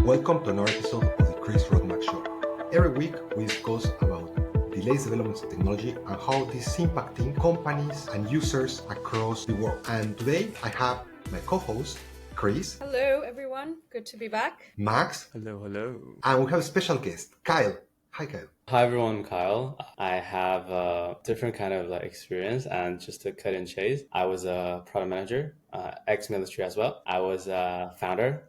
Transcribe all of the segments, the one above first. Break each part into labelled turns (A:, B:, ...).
A: Welcome to another episode of the Chris Roadmap Show. Every week we discuss about the latest developments in technology and how this is impacting companies and users across the world. And today I have my co-host, Chris.
B: Hello, everyone. Good to be back.
A: Max.
C: Hello.
A: And we have a special guest, Kyle. Hi, Kyle.
C: Hi everyone, Kyle. I have a different kind of experience, and just to cut and chase, I was a product manager, ex-military as well. I was a founder,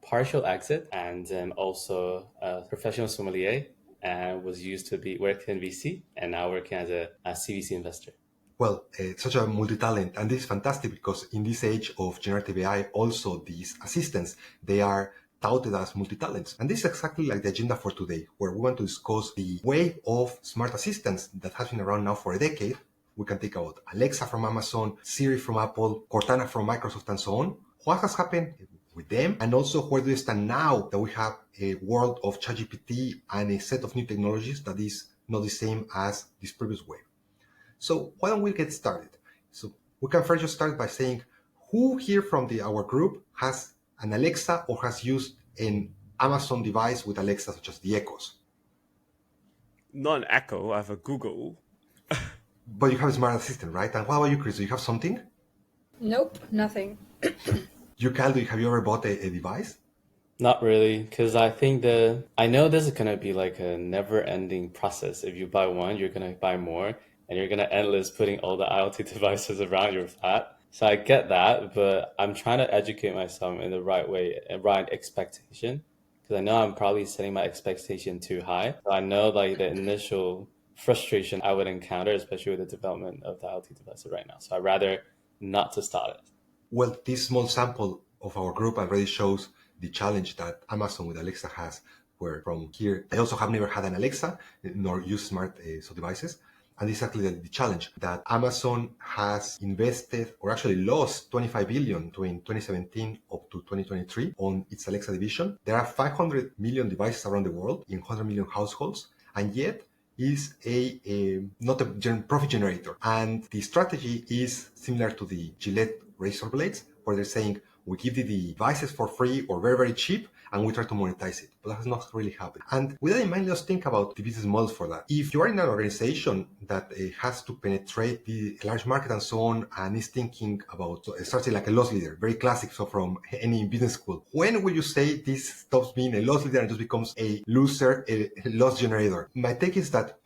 C: partial exit, and then also a professional sommelier, and was used to be working in VC, and now working as a CVC investor.
A: Well, such a multi-talent, and this is fantastic because in this age of generative AI, also these assistants, they are touted as multi-talents. And this is exactly like the agenda for today, where we want to discuss the wave of smart assistants that has been around now for a decade. We can take out Alexa from Amazon, Siri from Apple, Cortana from Microsoft, and so on. What has happened with them? And also, where do we stand now that we have a world of ChatGPT and a set of new technologies that is not the same as this previous wave? So why don't we get started? So we can first just start by saying, who here from our group has an Alexa or has used an Amazon device with Alexa, such as the Echoes?
C: Not an Echo, I have a Google.
A: But you have a smart assistant, right? And what about you, Chris? Do you have something?
B: Nope, nothing.
A: Kyle, have you ever bought a device?
C: Not really, because I think I know this is going to be like a never-ending process. If you buy one, you're going to buy more, and you're going to endless putting all the IoT devices around your flat. So I get that, but I'm trying to educate myself in the right way and right expectation, because I know I'm probably setting my expectation too high. So I know like the initial frustration I would encounter, especially with the development of the IoT devices right now. So I'd rather not to start it.
A: Well, this small sample of our group already shows the challenge that Amazon with Alexa has, where from here, I also have never had an Alexa nor used smart devices. And this is actually the challenge that Amazon has invested or actually lost 25 billion between 2017 up to 2023 on its Alexa division. There are 500 million devices around the world in 100 million households, and yet is not a profit generator. And the strategy is similar to the Gillette razor blades, where they're saying, we give the devices for free or very, very cheap, and we try to monetize it. But that has not really happened. And with that in mind, let's think about the business models for that. If you are in an organization that has to penetrate the large market and so on, and is thinking about starting like a loss leader, very classic, so from any business school, when will you say this stops being a loss leader and just becomes a loser, a loss generator? My take is that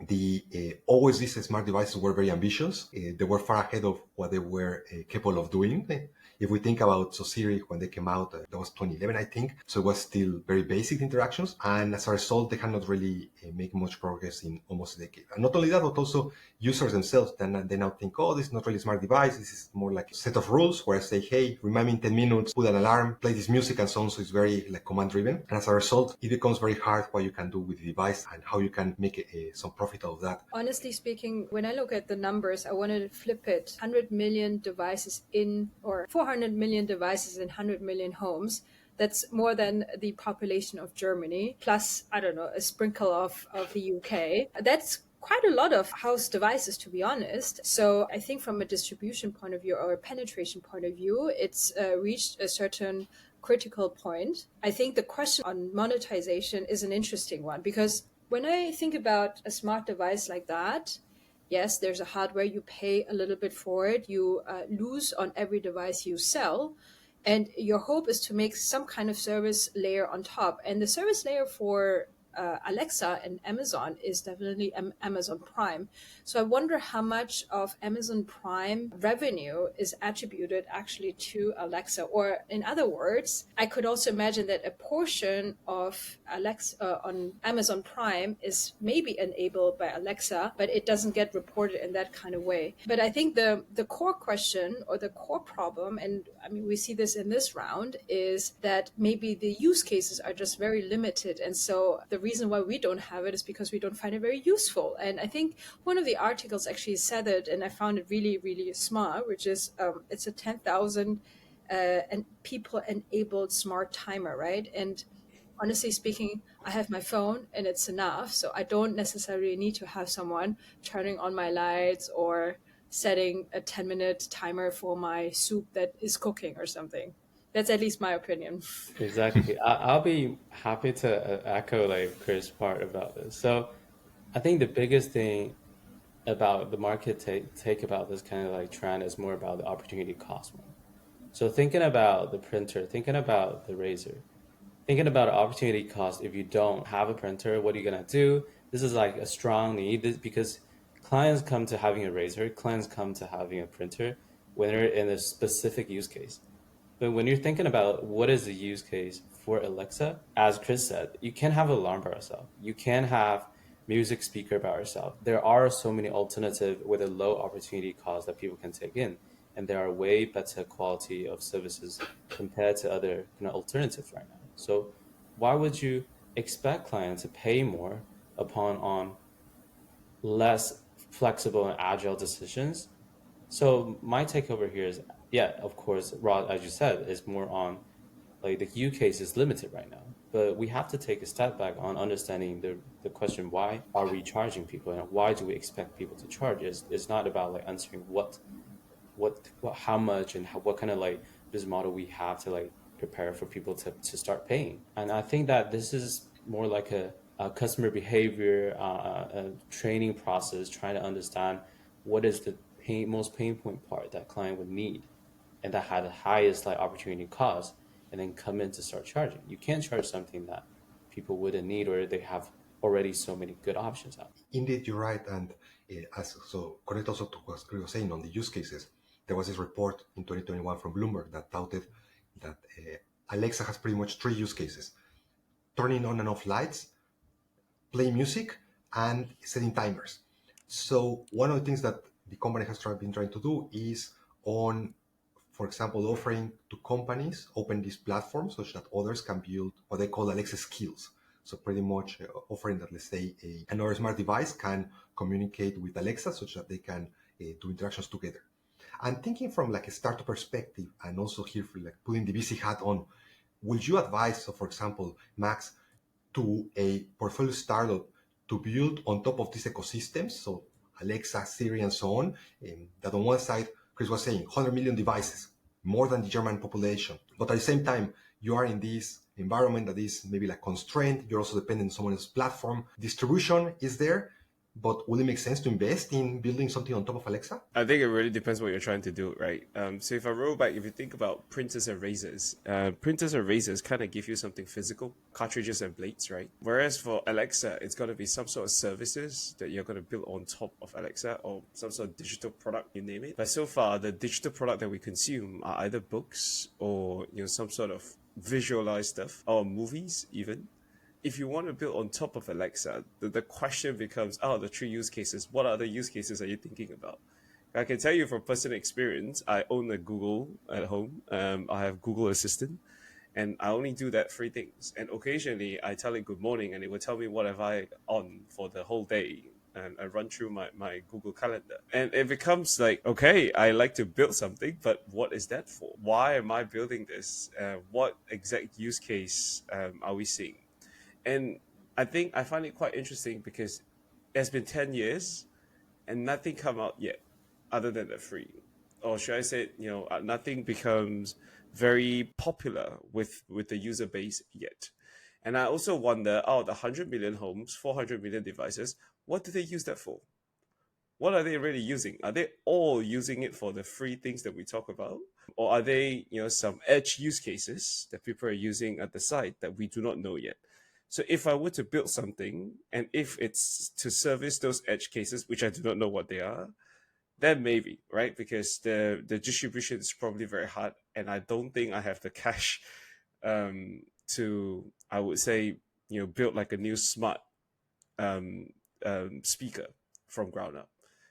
A: always these smart devices were very ambitious. They were far ahead of what they were capable of doing. If we think about Siri, when they came out, that was 2011, I think. So it was still very basic interactions. And as a result, they cannot really make much progress in almost a decade. And not only that, but also users themselves, they now think, oh, this is not really a smart device. This is more like a set of rules where I say, hey, remind me in 10 minutes, put an alarm, play this music and so on. So it's very like command driven. And as a result, it becomes very hard what you can do with the device and how you can make some profit out of that.
B: Honestly speaking, when I look at the numbers, I wanted to flip it. 100 million devices or 400 million devices in 100 million homes. That's more than the population of Germany, plus, I don't know, a sprinkle of the UK. That's quite a lot of house devices, to be honest. So I think from a distribution point of view or a penetration point of view, it's reached a certain critical point. I think the question on monetization is an interesting one, because when I think about a smart device like that, yes, there's a hardware, you pay a little bit for it, you lose on every device you sell, and your hope is to make some kind of service layer on top. And the service layer for Alexa and Amazon is definitely Amazon Prime. So I wonder how much of Amazon Prime revenue is attributed actually to Alexa. Or in other words, I could also imagine that a portion of Alexa on Amazon Prime is maybe enabled by Alexa, but it doesn't get reported in that kind of way. But I think the core question or the core problem, and I mean, we see this in this round, is that maybe the use cases are just very limited. And so the reason why we don't have it is because we don't find it very useful. And I think one of the articles actually said it, and I found it really, really smart, which is it's a 10,000 and people enabled smart timer, right? And honestly speaking, I have my phone and it's enough. So I don't necessarily need to have someone turning on my lights or setting a 10-minute timer for my soup that is cooking or something. That's at least my opinion.
C: Exactly. I'll be happy to echo like Chris' part about this. So I think the biggest thing about the market take about this kind of like trend is more about the opportunity cost one. So thinking about the printer, thinking about the razor, thinking about opportunity cost. If you don't have a printer, what are you gonna do? This is like a strong need because clients come to having a razor, clients come to having a printer when they're in a specific use case. But when you're thinking about what is the use case for Alexa, as Chris said, you can have alarm by yourself. You can have music speaker by yourself. There are so many alternative with a low opportunity cost that people can take in, and there are way better quality of services compared to other alternatives right now. So why would you expect clients to pay more upon on less flexible and agile decisions? So my take over here is, yeah, of course, Rod, as you said, is more on like the use case is limited right now. But we have to take a step back on understanding the question, why are we charging people and why do we expect people to charge? It's not about like answering what how much and what kind of like business model we have to like prepare for people to start paying. And I think that this is more like a customer behavior a training process, trying to understand what is the most pain point part that client would need and that had the highest like opportunity cost, and then come in to start charging. You can't charge something that people wouldn't need or they have already so many good options out.
A: Indeed, you're right. And as so correct also to what Chris was saying on the use cases, there was this report in 2021 from Bloomberg that touted that Alexa has pretty much three use cases: turning on and off lights, playing music, and setting timers. So one of the things that the company has been trying to do is on, for example, offering to companies open these platforms such that others can build what they call Alexa skills. So pretty much offering that, let's say, another smart device can communicate with Alexa such that they can do interactions together. And thinking from like a startup perspective, and also here for like putting the VC hat on, would you advise, so for example, Max, to a portfolio startup to build on top of these ecosystems, so Alexa, Siri, and so on, that on one side, Chris was saying, 100 million devices, more than the German population. But at the same time, you are in this environment that is maybe like constrained. You're also dependent on someone else's platform. Distribution is there, but will it make sense to invest in building something on top of Alexa?
D: I think it really depends what you're trying to do, right? So if I roll back, if you think about printers and razors kind of give you something physical, cartridges and blades, right? Whereas for Alexa, it's going to be some sort of services that you're going to build on top of Alexa or some sort of digital product, you name it. But so far, the digital product that we consume are either books or some sort of visualized stuff or movies even. If you want to build on top of Alexa, the question becomes, the three use cases. What other use cases are you thinking about? I can tell you from personal experience, I own a Google at home. I have Google Assistant, and I only do that three things. And occasionally I tell it good morning, and it will tell me what have I on for the whole day. And I run through my Google Calendar. And it becomes like, okay, I like to build something, but what is that for? Why am I building this? What exact use case are we seeing? And I find it quite interesting because it's been 10 years and nothing come out yet other than the free. Or should I say, nothing becomes very popular with the user base yet. And I also wonder, the 100 million homes, 400 million devices, what do they use that for? What are they really using? Are they all using it for the free things that we talk about? Or are they, some edge use cases that people are using at the site that we do not know yet? So if I were to build something, and if it's to service those edge cases, which I do not know what they are, then maybe, right? Because the distribution is probably very hard, and I don't think I have the cash to, I would say, build like a new smart speaker from ground up.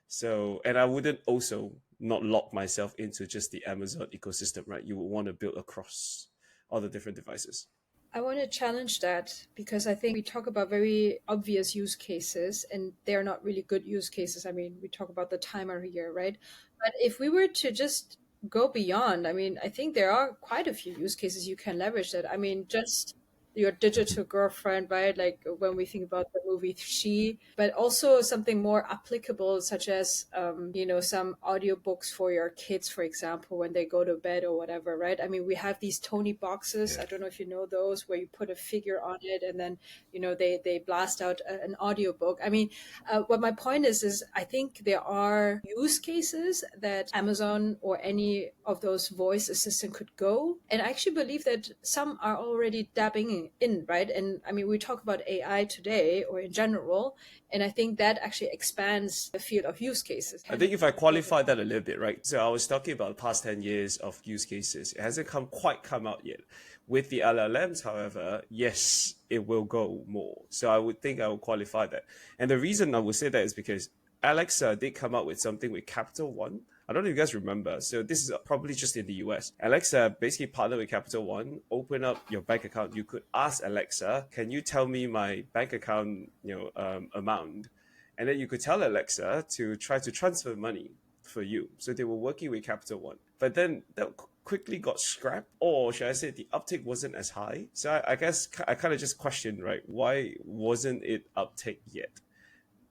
D: So, and I wouldn't also not lock myself into just the Amazon ecosystem, right? You would want to build across all the different devices.
B: I want to challenge that because I think we talk about very obvious use cases and they're not really good use cases. I mean, we talk about the timer here, right? But if we were to just go beyond, I mean, I think there are quite a few use cases you can leverage that. I mean, just your digital girlfriend, right? Like when we think about the movie She, but also something more applicable, such as, some audiobooks for your kids, for example, when they go to bed or whatever, right? I mean, we have these Tony boxes. I don't know if you know those, where you put a figure on it and then, they blast out an audiobook. I mean, what my point is I think there are use cases that Amazon or any of those voice assistant could go. And I actually believe that some are already dabbing in, right? And I mean, we talk about AI today or in general, and I think that actually expands the field of use cases.
D: I think if I qualify that a little bit, right? So I was talking about the past 10 years of use cases. It hasn't quite come out yet. With the LLMs, however, yes, it will go more. So I would think I will qualify that. And the reason I would say that is because Alexa did come out with something with Capital One. I don't know if you guys remember. So this is probably just in the US. Alexa basically partnered with Capital One, open up your bank account. You could ask Alexa, can you tell me my bank account, amount? And then you could tell Alexa to try to transfer money for you. So they were working with Capital One. But then that quickly got scrapped, or should I say the uptake wasn't as high. So I guess I kind of just questioned, right, why wasn't it uptake yet?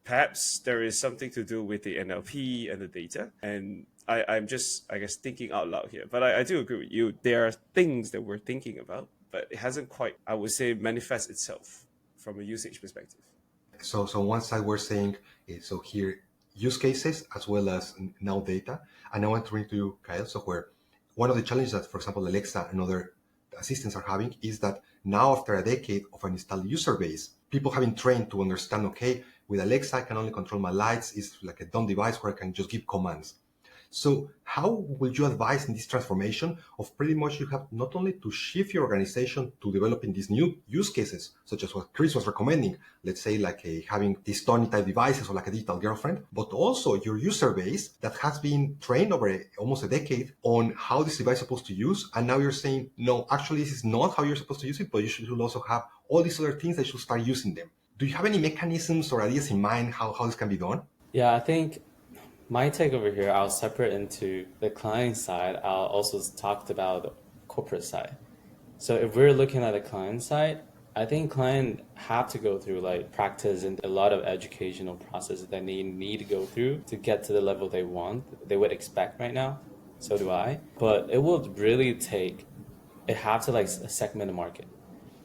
D: Perhaps there is something to do with the NLP and the data. And I'm just, I guess, thinking out loud here. But I do agree with you. There are things that we're thinking about, but it hasn't quite, I would say, manifest itself from a usage perspective.
A: So on one side, we're saying, so here, use cases as well as now data. And I want to bring to you, Kyle, so where one of the challenges that, for example, Alexa and other assistants are having is that now after a decade of an installed user base, people have been trained to understand, okay, with Alexa, I can only control my lights. It's like a dumb device where I can just give commands. So how would you advise in this transformation of pretty much you have not only to shift your organization to developing these new use cases, such as what Chris was recommending, let's say like having these Tony type devices or like a digital girlfriend, but also your user base that has been trained over almost a decade on how this device is supposed to use. And now you're saying, no, actually, this is not how you're supposed to use it, but you should also have all these other things that should start using them. Do you have any mechanisms or ideas in mind how this can be done?
C: Yeah, I think my take over here, I'll separate into the client side. I'll also talk about the corporate side. So if we're looking at the client side, I think client have to go through like practice and a lot of educational processes that they need to go through to get to the level they want, they would expect right now. So do I. But it will really take, it have to like segment the market.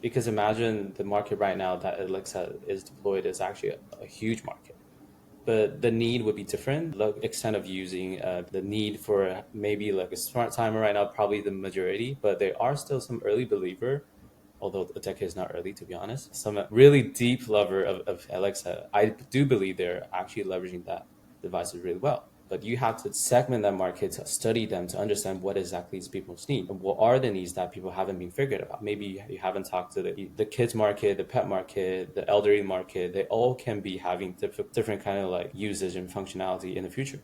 C: Because imagine the market right now that Alexa is deployed is actually a huge market. But the need would be different. The extent of using the need for maybe like a smart timer right now, probably the majority, but there are still some early believer, although a decade is not early to be honest, some really deep lover of Alexa. I do believe they're actually leveraging that device really well. But you have to segment that market to study them to understand what exactly is people's need and what are the needs that people haven't been figured about. Maybe you haven't talked to the kids market, the pet market, the elderly market. They all can be having different kind of like usage and functionality in the future.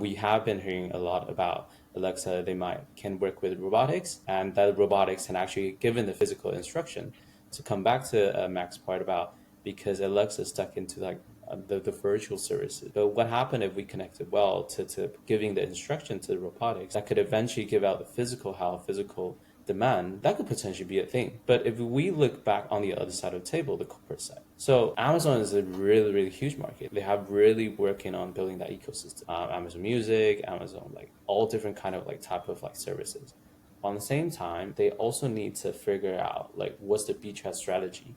C: We have been hearing a lot about Alexa. They can work with robotics, and that robotics can actually given the physical instruction. To come back to Mac's part about because Alexa is stuck into like the virtual services. But what happened if we connected well to giving the instruction to the robotics that could eventually give out the physical health, physical demand, that could potentially be a thing. But if we look back on the other side of the table, the corporate side. So Amazon is a really, really huge market. They have really working on building that ecosystem. Amazon Music, Amazon, like all different kind of like type of like services. On the same time, they also need to figure out like what's the beachhead strategy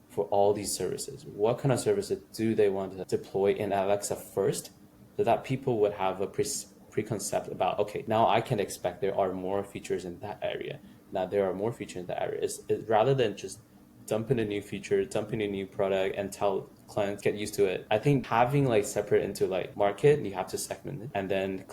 C: for all these services. What kind of services do they want to deploy in Alexa first so that people would have a preconcept about, okay, now I can expect there are more features in that area. Now there are more features in that area. It's rather than just dumping a new feature, dumping a new product and tell clients get used to it. I think having like separate into like market, you have to segment it. And then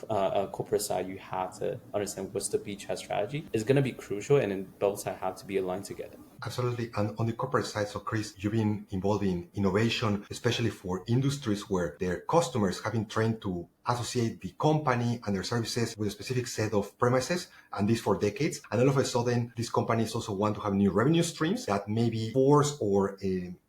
C: corporate side, you have to understand what's the beachhead strategy. It's going to be crucial and then both sides have to be aligned together.
A: Absolutely. And on the corporate side, so Chris, you've been involved in innovation, especially for industries where their customers have been trained to associate the company and their services with a specific set of premises, and this for decades. And all of a sudden, these companies also want to have new revenue streams that maybe force or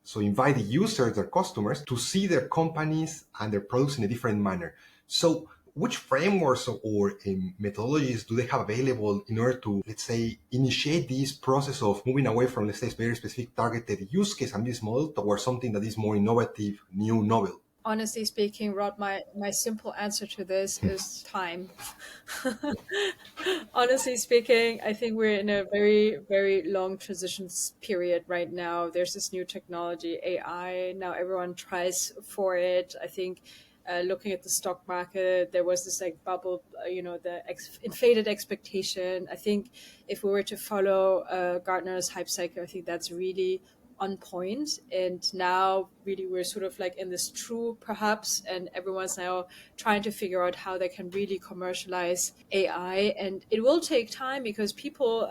A: so invite the users, their customers, to see their companies and their products in a different manner. So which frameworks or methodologies do they have available in order to, let's say, initiate this process of moving away from, let's say, very specific targeted use case and business model towards something that is more innovative, new, novel?
B: Honestly speaking, Rod, my simple answer to this is time. Honestly speaking, I think we're in a very, very long transition period right now. There's this new technology, AI. Now everyone tries for it. I think looking at the stock market, there was this like bubble, the inflated expectation. I think if we were to follow Gartner's hype cycle, I think that's really on point. And now really we're sort of like in this true perhaps, and everyone's now trying to figure out how they can really commercialize AI. And it will take time because people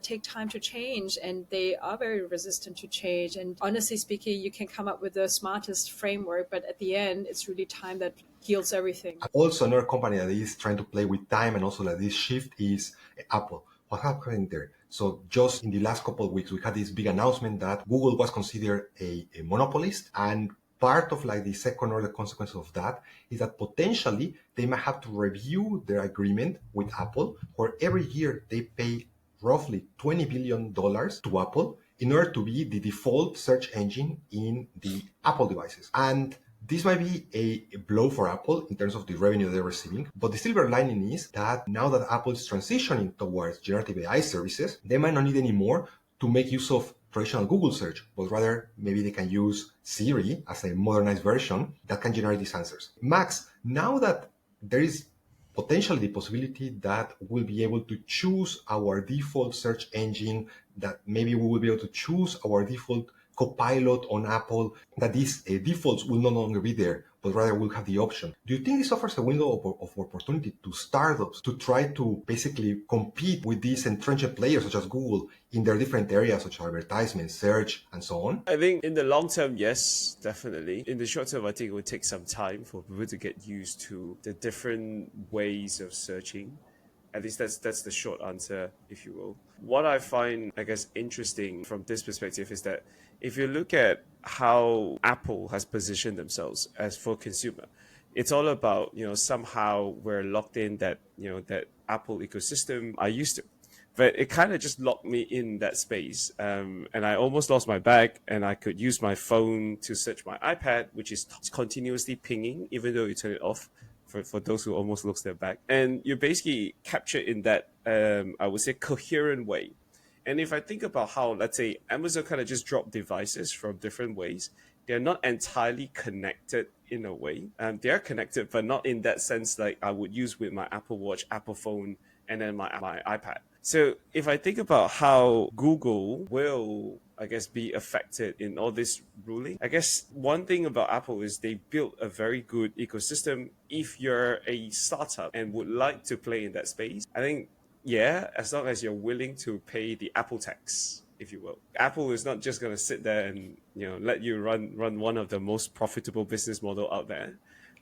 B: take time to change, and they are very resistant to change. And honestly speaking, you can come up with the smartest framework, but at the end it's really time that heals everything.
A: Also, another company that is trying to play with time and also like this shift is Apple. What happened there? So just in the last couple of weeks, we had this big announcement that Google was considered a monopolist. And part of like the second order consequence of that is that potentially they might have to review their agreement with Apple, where every year they pay roughly $20 billion to Apple in order to be the default search engine in the Apple devices. And this might be a blow for Apple in terms of the revenue they're receiving, but the silver lining is that now that Apple is transitioning towards generative AI services, they might not need anymore to make use of traditional Google search, but rather maybe they can use Siri as a modernized version that can generate these answers. Max, now that there is potentially the possibility that we'll be able to choose our default search engine, that maybe we will be able to choose our default copilot on Apple, that these defaults will no longer be there, but rather we'll have the option. Do you think this offers a window of opportunity to startups to try to basically compete with these entrenched players such as Google in their different areas such as advertisement, search, and so on?
D: I think in the long term, yes, definitely. In the short term, I think it would take some time for people to get used to the different ways of searching. At least that's the short answer, if you will. What I find, I guess, interesting from this perspective is that if you look at how Apple has positioned themselves as for consumer, it's all about, somehow we're locked in that, that Apple ecosystem I used to. But it kind of just locked me in that space. And I almost lost my bag, and I could use my phone to search my iPad, which is continuously pinging, even though you turn it off. For those who almost lost their bag. And you're basically captured in that, I would say, coherent way. And if I think about how, let's say, Amazon kind of just dropped devices from different ways, they're not entirely connected in a way. They are connected, but not in that sense like I would use with my Apple Watch, Apple phone, and then my iPad. So if I think about how Google will, I guess, be affected in all this ruling, I guess one thing about Apple is they built a very good ecosystem. If you're a startup and would like to play in that space, I think, yeah, as long as you're willing to pay the Apple tax, if you will. Apple is not just going to sit there and let you run one of the most profitable business model out there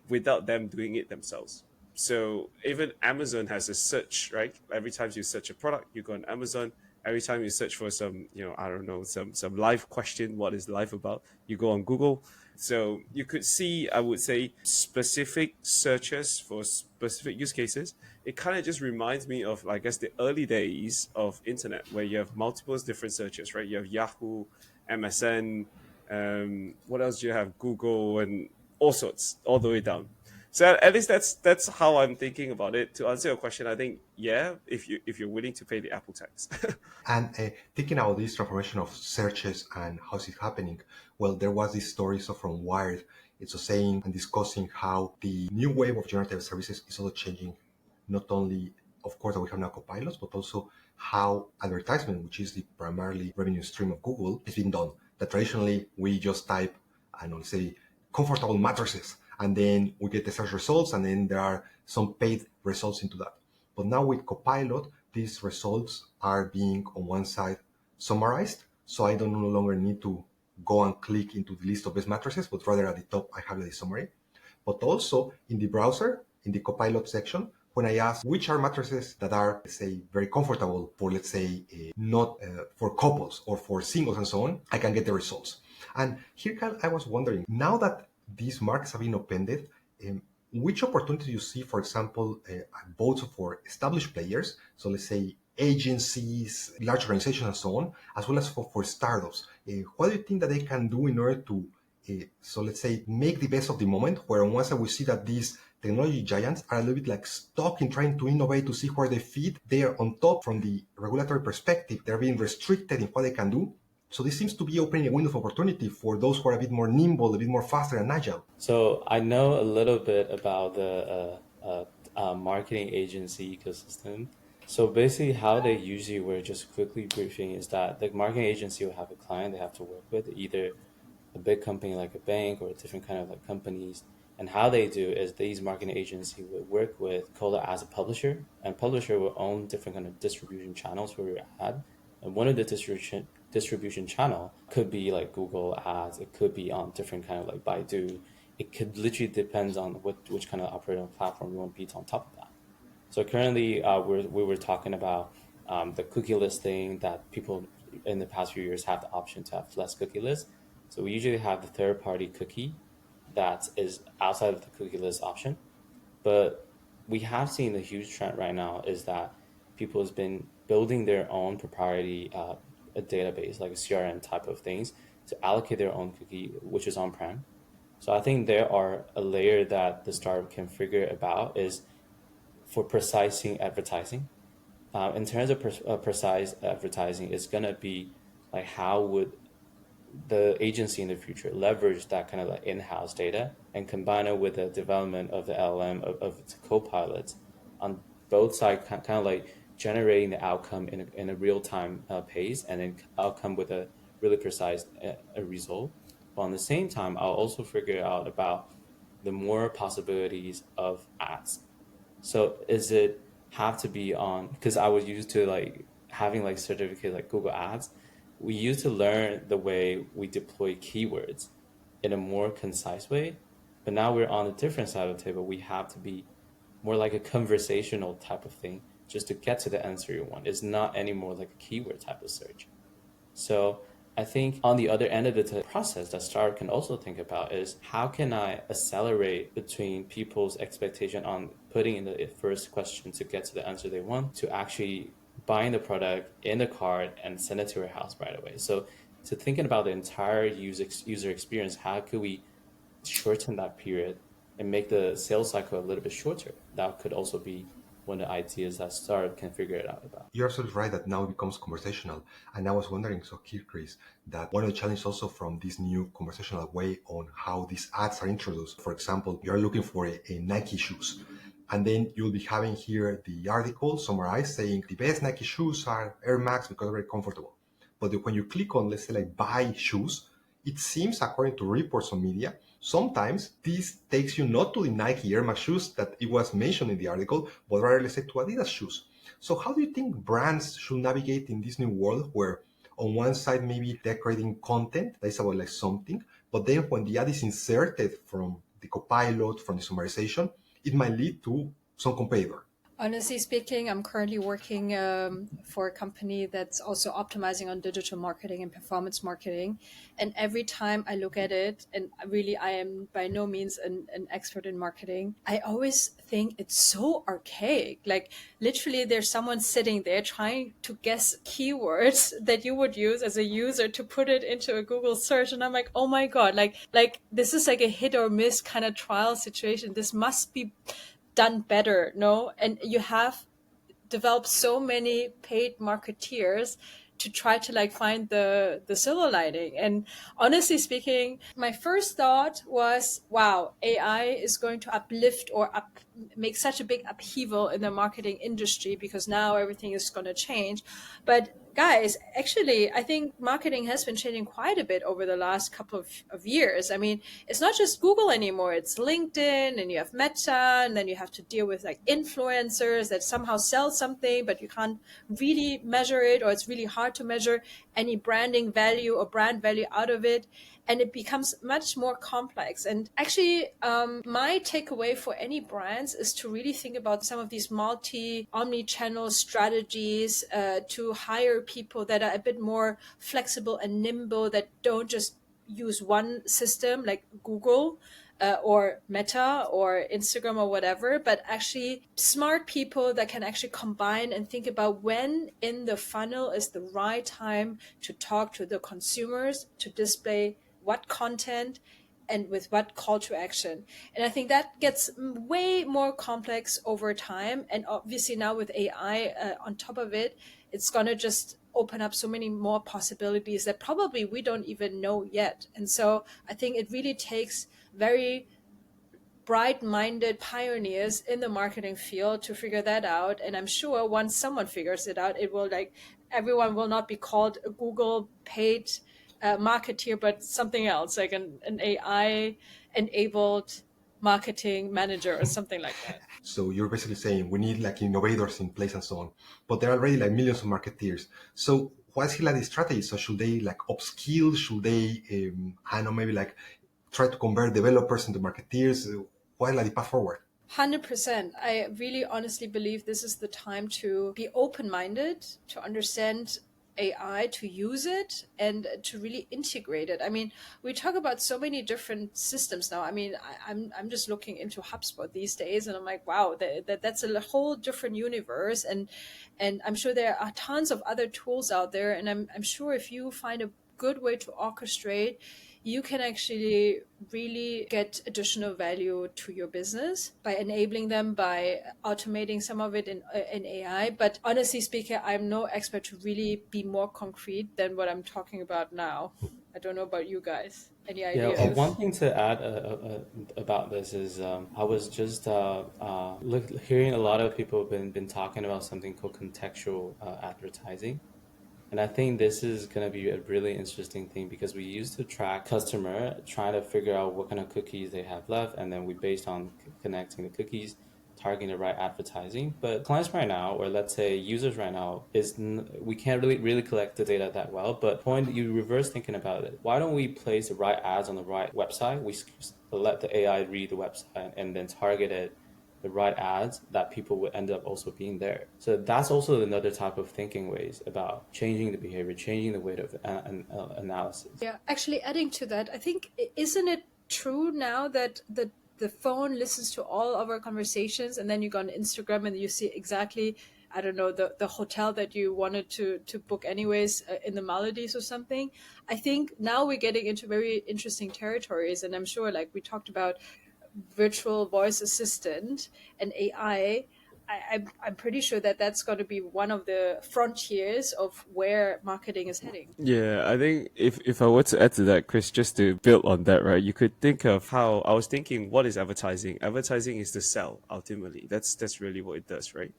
D: without them doing it themselves. So even Amazon has a search, right? Every time you search a product, you go on Amazon. Every time you search for some, I don't know, some life question, what is life about? You go on Google. So you could see, I would say, specific searches for specific use cases. It kind of just reminds me of, I guess, the early days of internet where you have multiple different searches, right? You have Yahoo, MSN, what else do you have? Google and all sorts, all the way down. So at least that's how I'm thinking about it. To answer your question, I think, yeah, if you're willing to pay the Apple tax.
A: And thinking about this transformation of searches and how's it happening, well, there was this story from Wired. It's saying and discussing how the new wave of generative services is also changing, not only, of course, that we have now copilots, but also how advertisement, which is the primarily revenue stream of Google, is being done. That traditionally we just type, and let's say, comfortable mattresses, and then we get the search results, and then there are some paid results into that. But now with Copilot, these results are being on one side summarized, so I don't no longer need to go and click into the list of best mattresses, but rather at the top I have the summary. But also in the browser, in the Copilot section, when I ask which are mattresses that are, let's say, very comfortable for, let's say, not for couples or for singles and so on, I can get the results. And here, Kyle, I was wondering, now that these markets have been opened, which opportunity you see, for example, both for established players, so let's say agencies, large organizations, and so on, as well as for startups? What do you think that they can do in order to, so let's say, make the best of the moment, where on one side we see that these technology giants are a little bit like stuck in trying to innovate to see where they fit. They are on top from the regulatory perspective. They're being restricted in what they can do. So this seems to be opening a window of opportunity for those who are a bit more nimble, a bit more faster and agile.
C: So I know a little bit about the marketing agency ecosystem. So basically, how they usually work, just quickly briefing, is that the marketing agency will have a client they have to work with, either a big company like a bank or a different kind of like companies. And how they do is these marketing agency would work with Cola as a publisher, and publisher will own different kind of distribution channels for your ad. And one of the distribution channel could be like Google ads. It could be on different kind of like Baidu. It could literally depends on which kind of operating platform you want to be on top of that. So currently, we were talking about the cookie list thing, that people in the past few years have the option to have less cookie lists. So we usually have the third party cookie that is outside of the cookie list option. But we have seen a huge trend right now is that people has been building their own proprietary a database, like a CRM type of things, to allocate their own cookie, which is on-prem. So I think there are a layer that the startup can figure about is for precising advertising. In terms of precise advertising, it's going to be like how would the agency in the future leverage that kind of like in-house data and combine it with the development of the LLM of its copilots on both sides, kind of like generating the outcome in a real-time pace, and then outcome with a really precise result. But on the same time, I'll also figure out about the more possibilities of ads. So is it have to be on, because I was used to like having like certificate like Google Ads. We used to learn the way we deploy keywords in a more concise way, but now we're on a different side of the table. We have to be more like a conversational type of thing just to get to the answer you want. It's not anymore like a keyword type of search. So I think on the other end of the process that startup can also think about is how can I accelerate between people's expectation on putting in the first question to get to the answer they want to actually buying the product in the cart and send it to your house right away. So to thinking about the entire user experience, how could we shorten that period and make the sales cycle a little bit shorter? That could also be one of the ideas that startup can figure it out about.
A: You're absolutely right that now it becomes conversational. And I was wondering, so here, Chris, that one of the challenges also from this new conversational way on how these ads are introduced. For example, you're looking for a Nike shoes. And then you'll be having here the article summarized saying the best Nike shoes are Air Max because they're very comfortable. But when you click on, let's say, like buy shoes, it seems, according to reports on media, sometimes this takes you not to the Nike Air Max shoes that it was mentioned in the article, but rather, let's say, to Adidas shoes. So how do you think brands should navigate in this new world where on one side maybe they're creating content that is about like something, but then when the ad is inserted from the copilot, from the summarization, it might lead to some competitor?
B: Honestly speaking, I'm currently working for a company that's also optimizing on digital marketing and performance marketing. And every time I look at it, and really I am by no means an expert in marketing, I always think it's so archaic. Like literally there's someone sitting there trying to guess keywords that you would use as a user to put it into a Google search. And I'm like, oh my God, like this is like a hit or miss kind of trial situation. This must be done better, no? And you have developed so many paid marketeers to try to like find the silver lining. And honestly speaking, my first thought was, wow, AI is going to uplift or make such a big upheaval in the marketing industry because now everything is going to change. But guys, actually, I think marketing has been changing quite a bit over the last couple of years. I mean, it's not just Google anymore. It's LinkedIn, and you have Meta, and then you have to deal with like influencers that somehow sell something, but you can't really measure it, or it's really hard to measure any branding value or brand value out of it. And it becomes much more complex. And actually, my takeaway for any brands is to really think about some of these omni-channel strategies to hire people that are a bit more flexible and nimble, that don't just use one system like Google, or Meta or Instagram or whatever, but actually smart people that can actually combine and think about when in the funnel is the right time to talk to the consumers, to display what content and with what call to action. And I think that gets way more complex over time. And obviously now with AI on top of it, it's going to just open up so many more possibilities that probably we don't even know yet. And so I think it really takes very bright-minded pioneers in the marketing field to figure that out. And I'm sure once someone figures it out, it will everyone will not be called a Google paid marketeer, but something else, like an AI enabled marketing manager or something like that.
A: So you're basically saying we need like innovators in place and so on, but there are already like millions of marketeers. So what's Hilary's strategy? So should they like upskill? Should they, I don't know, maybe like try to convert developers into marketeers? What is like the path forward?
B: 100%. I really honestly believe this is the time to be open-minded, to understand AI, to use it, and to really integrate it. I mean, we talk about so many different systems now. I mean, I'm just looking into HubSpot these days, and I'm like, wow, that's a whole different universe. And I'm sure there are tons of other tools out there. And I'm sure if you find a good way to orchestrate, you can actually really get additional value to your business by enabling them, by automating some of it in AI. But honestly speaking, I'm no expert to really be more concrete than what I'm talking about now. I don't know about you guys. Any
C: Yeah,
B: ideas?
C: one thing to add about this is I was just hearing a lot of people been talking about something called contextual advertising. And I think this is going to be a really interesting thing because we used to track customer, trying to figure out what kind of cookies they have left. And then we, based on connecting the cookies, targeting the right advertising. But clients right now, or let's say users right now, we can't really collect the data that well. But point you reverse thinking about it. Why don't we place the right ads on the right website? We let the AI read the website and then target it the right ads that people would end up also being there. So that's also another type of thinking ways about changing the behavior, changing the way of analysis.
B: Yeah, actually adding to that, I think, isn't it true now that the phone listens to all of our conversations, and then you go on Instagram and you see exactly, I don't know, the hotel that you wanted to book anyways in the Maldives or something. I think now we're getting into very interesting territories, and I'm sure, like we talked about, virtual voice assistant and AI. I'm pretty sure that that's going to be one of the frontiers of where marketing is heading.
D: Yeah, I think if I were to add to that, Chris, just to build on that, right, you could think of how I was thinking, what is advertising? Advertising is to sell, ultimately. That's really what it does, right?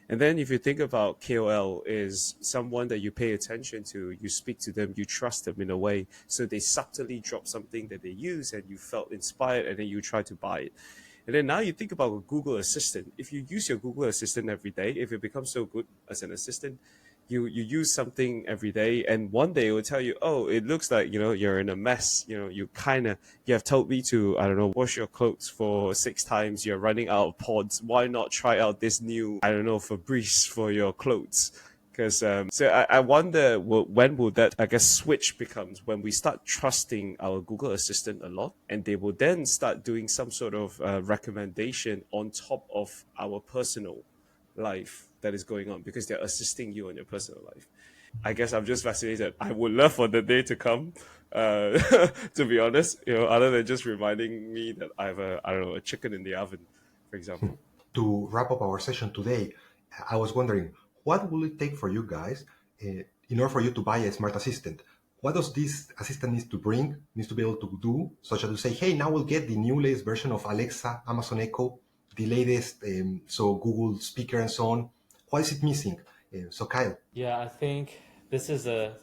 D: And then if you think about KOL is someone that you pay attention to, you speak to them, you trust them in a way. So they subtly drop something that they use and you felt inspired and then you try to buy it. And then now you think about a Google Assistant. If you use your Google Assistant every day, if it becomes so good as an assistant, you use something every day and one day it will tell you, oh, it looks like, you're in a mess. You have told me to, I don't know, wash your clothes for 6 times. You're running out of pods. Why not try out this new, I don't know, Febreze for your clothes? Because so I wonder when will that, I guess, switch becomes when we start trusting our Google Assistant a lot, and they will then start doing some sort of recommendation on top of our personal life that is going on because they're assisting you on your personal life. I guess I'm just fascinated. I would love for the day to come, to be honest, other than just reminding me that I have I don't know, a chicken in the oven, for example.
A: To wrap up our session today, I was wondering, what will it take for you guys in order for you to buy a smart assistant? What does this assistant needs to be able to do, such as to say, hey, now we'll get the new latest version of Alexa, Amazon Echo, the latest, so Google Speaker and so on. What is it missing? So Kyle.
C: Yeah, I think this is a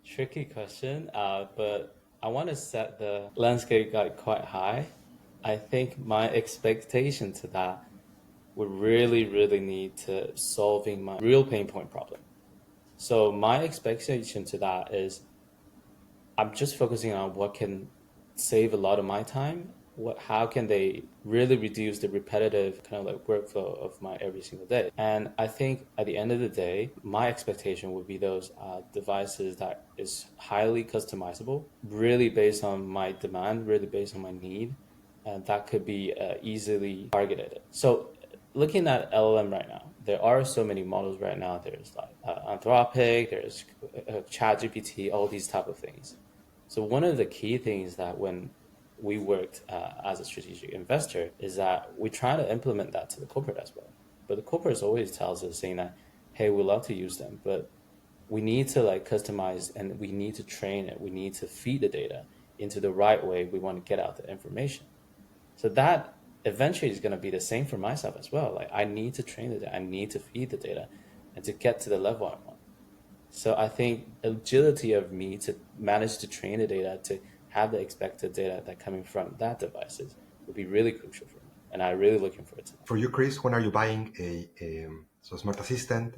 C: tricky question, but I want to set the landscape quite high. I think my expectation to that would really need to solving my real pain point problem. So my expectation to that is I'm just focusing on what can save a lot of my time. How can they really reduce the repetitive kind of like workflow of my every single day? And I think at the end of the day, my expectation would be those devices that is highly customizable, really based on my demand, really based on my need, and that could be easily targeted. So looking at LLM right now, there are so many models right now. There's like Anthropic, there's ChatGPT, all these type of things. So one of the key things that when we worked as a strategic investor is that we try to implement that to the corporate as well. But the corporates always tells us saying that, hey, we love to use them, but we need to like customize and we need to train it. We need to feed the data into the right way we want to get out the information. So that eventually is going to be the same for myself as well. Like I need to train the data, I need to feed the data and to get to the level I want. So I think agility of me to manage to train the data to have the expected data that coming from that devices would be really crucial for me. And I'm really looking forward to that.
A: For you, Chris, when are you buying a smart assistant,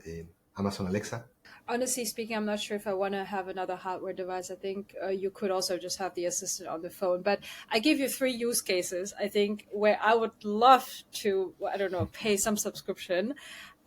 A: Amazon Alexa?
B: Honestly speaking, I'm not sure if I want to have another hardware device. I think you could also just have the assistant on the phone. But I give you 3 use cases, I think, where I would love to, I don't know, pay some subscription.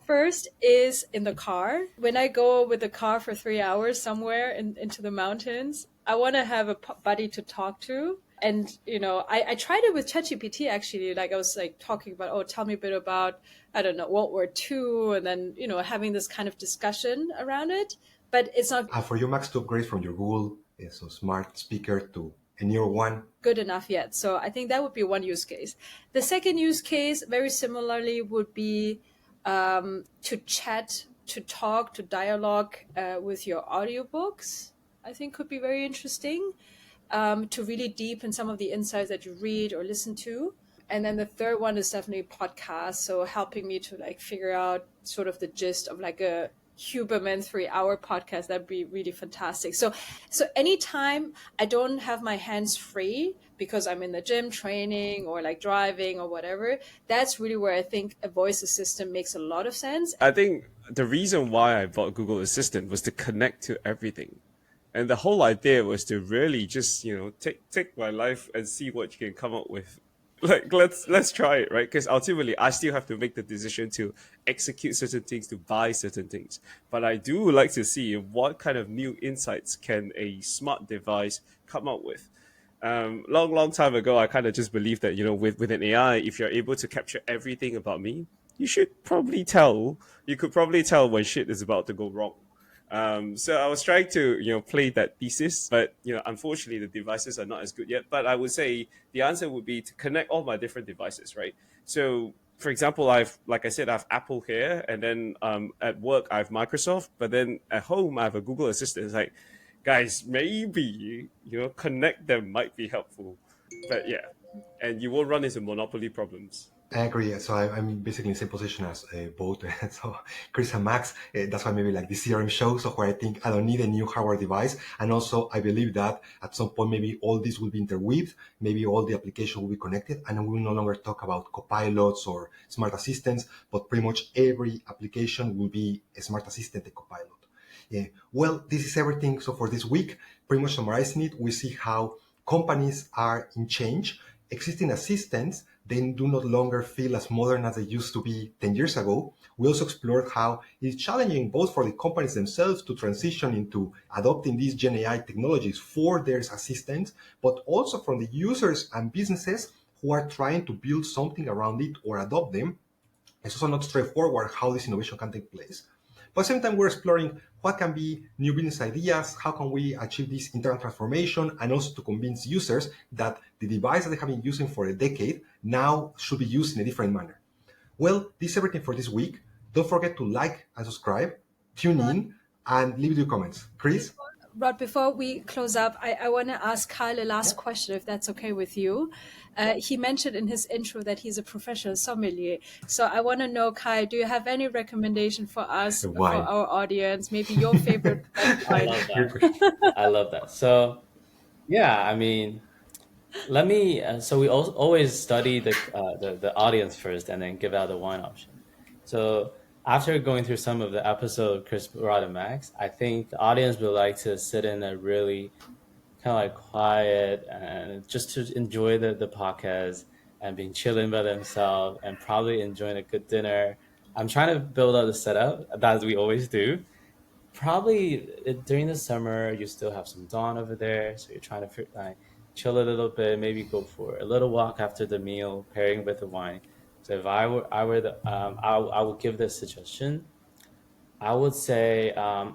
B: First is in the car. When I go with the car for 3 hours somewhere into the mountains, I want to have a buddy to talk to. And, you know, I tried it with ChatGPT actually. Like I was like talking about, oh, tell me a bit about, I don't know, World War II, and then, you know, having this kind of discussion around it. But it's not
A: For you, Max, to upgrade from your Google smart speaker to a newer one?
B: good enough yet. So I think that would be one use case. The second use case, very similarly, would be to chat, to talk, to dialogue with your audiobooks. I think could be very interesting to really deepen some of the insights that you read or listen to. And then the third one is definitely podcasts. So helping me to like figure out sort of the gist of like a Huberman 3-hour podcast, that'd be really fantastic. So anytime I don't have my hands free because I'm in the gym training or like driving or whatever, that's really where I think a voice assistant makes a lot of sense.
D: I think the reason why I bought Google Assistant was to connect to everything. And the whole idea was to really just, take my life and see what you can come up with. Like, let's try it, right? Because ultimately, I still have to make the decision to execute certain things, to buy certain things. But I do like to see what kind of new insights can a smart device come up with. Long time ago, I kind of just believed that, with an AI, if you're able to capture everything about me, you could probably tell when shit is about to go wrong. So I was trying to, play that thesis, but, unfortunately the devices are not as good yet. But I would say the answer would be to connect all my different devices, right? So for example, like I said, I have Apple here, and then at work I have Microsoft, but then at home I have a Google Assistant. It's like, guys, maybe, connect them might be helpful, but yeah, and you won't run into monopoly problems.
A: I agree. So I'm basically in the same position as both so Chris and Max. That's why maybe like the CRM show. So where I think I don't need a new hardware device. And also I believe that at some point, maybe all this will be interweaved. Maybe all the application will be connected, and we will no longer talk about copilots or smart assistants, but pretty much every application will be a smart assistant, a copilot. Well, this is everything. So for this week, pretty much summarizing it, we see how companies are in change. Existing assistants, they do not longer feel as modern as they used to be 10 years ago. We also explored how it's challenging both for the companies themselves to transition into adopting these Gen AI technologies for their assistants, but also from the users and businesses who are trying to build something around it or adopt them. It's also not straightforward how this innovation can take place. But at the same time, we're exploring what can be new business ideas, how can we achieve this internal transformation, and also to convince users that the device that they have been using for a decade now should be used in a different manner. Well, this is everything for this week. Don't forget to like and subscribe, tune in, and leave your comments. Chris?
B: Rod, before we close up, I want to ask Kyle a last question, if that's okay with you. He mentioned in his intro that he's a professional sommelier. So I want to know, Kyle, do you have any recommendation for us, for our audience? Maybe your favorite wine?
C: I love that. So, yeah, I mean, let me. So we always study the audience first, and then give out the wine option. So after going through some of the episode of Chris, Rod, and Max, I think the audience would like to sit in a really kind of like quiet and just to enjoy the podcast and being chilling by themselves and probably enjoying a good dinner. I'm trying to build out the setup as we always do. Probably during the summer, you still have some dawn over there, so you're trying to chill a little bit, maybe go for a little walk after the meal, pairing with the wine. So if I were the I would give this suggestion. I would say a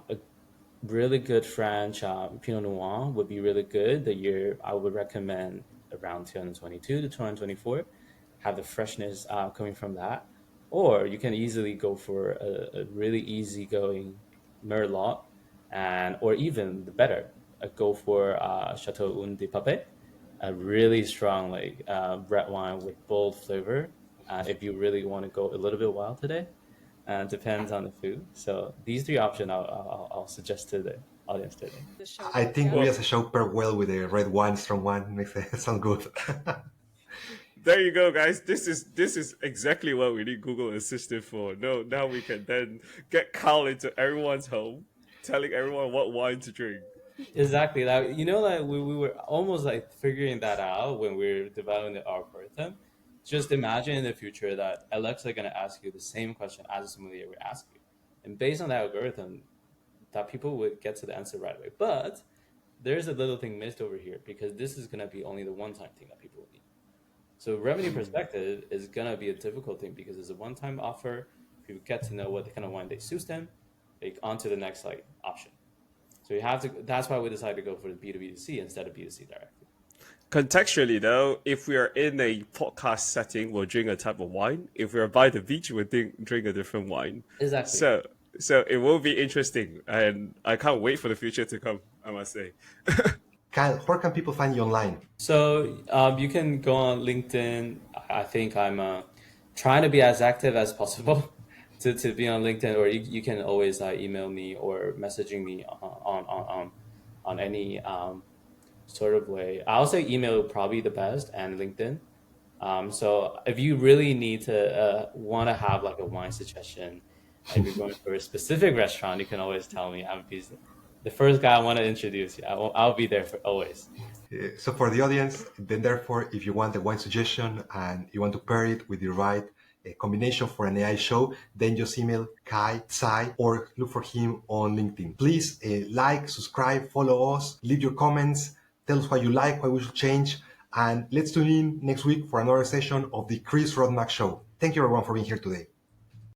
C: really good French Pinot Noir would be really good. The year I would recommend around 2022 to 2024, have the freshness coming from that. Or you can easily go for a really easygoing Merlot, and or even the better, go for Chateau Un de Papet, a really strong like red wine with bold flavor. If you really want to go a little bit wild today, depends on the food. So these three options I'll suggest to the audience today.
B: The show
A: I
B: notes,
A: think
B: yeah.
A: we as a show pair well with a red wine, strong wine. Makes it sound good.
D: There you go, guys. This is exactly what we need Google Assistant for. No, now we can then get Kyle into everyone's home, telling everyone what wine to drink.
C: Exactly. Like like we were almost like figuring that out when we were developing the algorithm. Just imagine in the future that Alexa gonna ask you the same question as a sommelier would ask you. And based on the algorithm, that people would get to the answer right away. But there's a little thing missed over here because this is gonna be only the one-time thing that people need. So revenue perspective is gonna be a difficult thing because it's a one-time offer. People get to know what kind of wine they suits them, like on to the next like option. So you have to. That's why we decided to go for the B2B2C instead of B2C directly.
D: Contextually, though, if we are in a podcast setting, we'll drink a type of wine. If we are by the beach, we'll drink a different wine.
C: Exactly.
D: So it will be interesting, and I can't wait for the future to come, I must say.
A: Kyle, where can people find you online?
C: So you can go on LinkedIn. I think I'm trying to be as active as possible to be on LinkedIn, or you can always email me or messaging me on any sort of way. I'll say email probably the best, and LinkedIn. So if you really need to want to have like a wine suggestion, if you're going for a specific restaurant, you can always tell me. I'll be the first guy I want to introduce you. I'll be there for always.
A: So for the audience, then therefore, if you want a wine suggestion and you want to pair it with the right combination for an AI show, then just email Kyle Tsai or look for him on LinkedIn. Please like, subscribe, follow us, leave your comments, tell us what you like, what we should change, and let's tune in next week for another session of the Chris Rodmack Show. Thank you everyone for being here today.